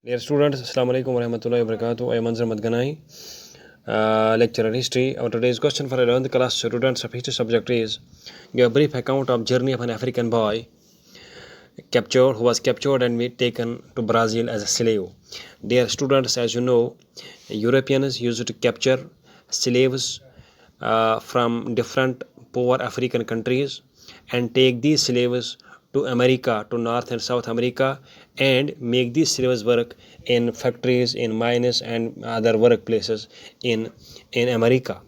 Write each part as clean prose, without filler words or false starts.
Dear students, Assalamu alaikum wa rahmatullahi wa barakatuh. I am Anzar Madganai, lecturer in history. Our today's question for 11th class students of history subject is: give a brief account of journey of an African boy who was captured and taken to Brazil as a slave. Dear students, as you know, Europeans used to capture slaves from different poor African countries and take these slaves to America, to North and South America, and make these slaves work in factories, in mines, and other workplaces in America.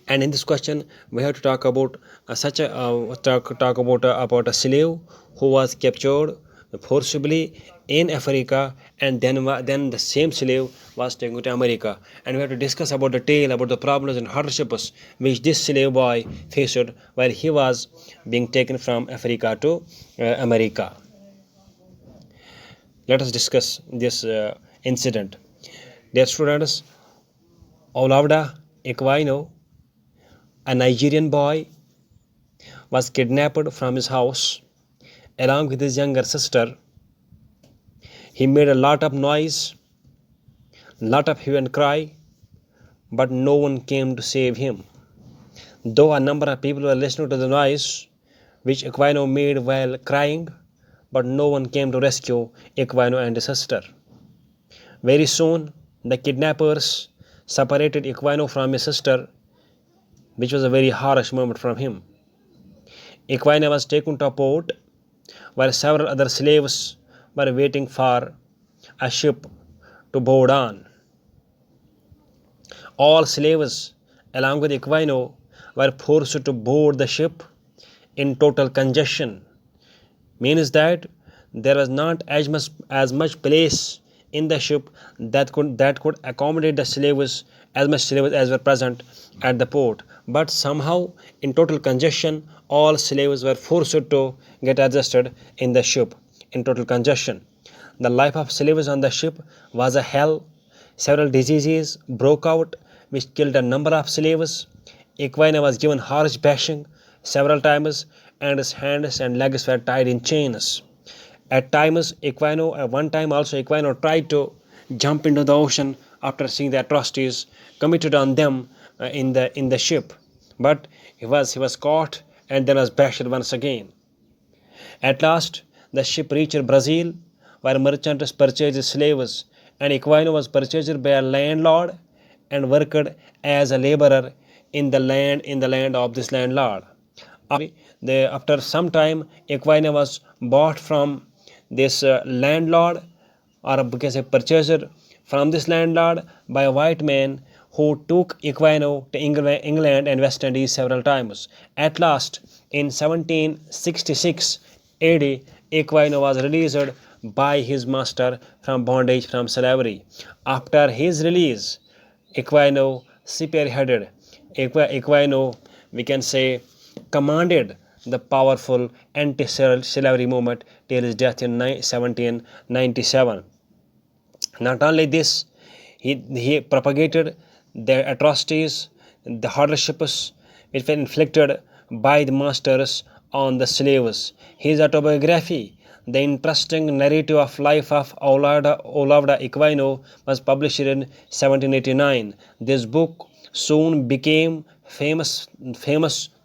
And in this question, we have to talk about about a slave who was captured forcibly in Africa, and then the same slave was taken to America. And we have to discuss about the tale, about the problems and hardships which this slave boy faced while he was being taken from Africa to America. Let us discuss this incident. Dear students, Olaudah Equiano, a Nigerian boy, was kidnapped from his house along with his younger sister. He made a lot of noise, lot of hue and cry, but no one came to save him. Though a number of people were listening to the noise which Equiano made while crying, but no one came to rescue Equiano and his sister. Very soon, the kidnappers separated Equiano from his sister, which was a very harsh moment from him. Equiano was taken to a port where several other slaves were waiting for a ship to board on. All slaves, along with Equiano, were forced to board the ship in total congestion. Means that there was not as much place in the ship that could accommodate the slaves, as much slaves as were present at the port. But somehow, in total congestion, all slaves were forced to get adjusted in the ship in total congestion. The life of slaves on the ship was a hell. Several diseases broke out which killed a number of slaves. Equiano was given harsh bashing several times, and his hands and legs were tied in chains. At times, Equiano tried to jump into the ocean after seeing the atrocities committed on them in the ship, but he was caught and then was bashed once again. At last, the ship reached Brazil, where merchants purchased slaves, and Equiano was purchased by a landlord and worked as a laborer in the land of this landlord. After some time, Equiano was bought from this landlord, or because a purchaser from this landlord by a white man who took Equiano to England and West Indies several times. At last, in 1766 AD, Equiano was released by his master from bondage, from slavery. After his release, Equiano spearheaded. Equiano, we can say, commanded the powerful anti-slavery movement till his death in 1797. Not only this, he propagated the atrocities, the hardships which were inflicted by the masters on the slaves. His autobiography, The Interesting Narrative of Life of Olaudah Equiano, was published in 1789. This book soon became famous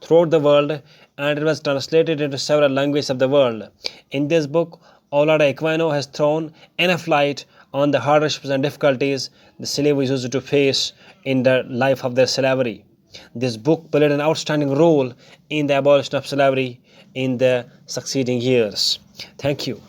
throughout the world, and it was translated into several languages of the world. In this book, Olaudah Equiano has thrown enough light on the hardships and difficulties the slaves used to face in the life of their slavery. This book played an outstanding role in the abolition of slavery in the succeeding years. Thank you.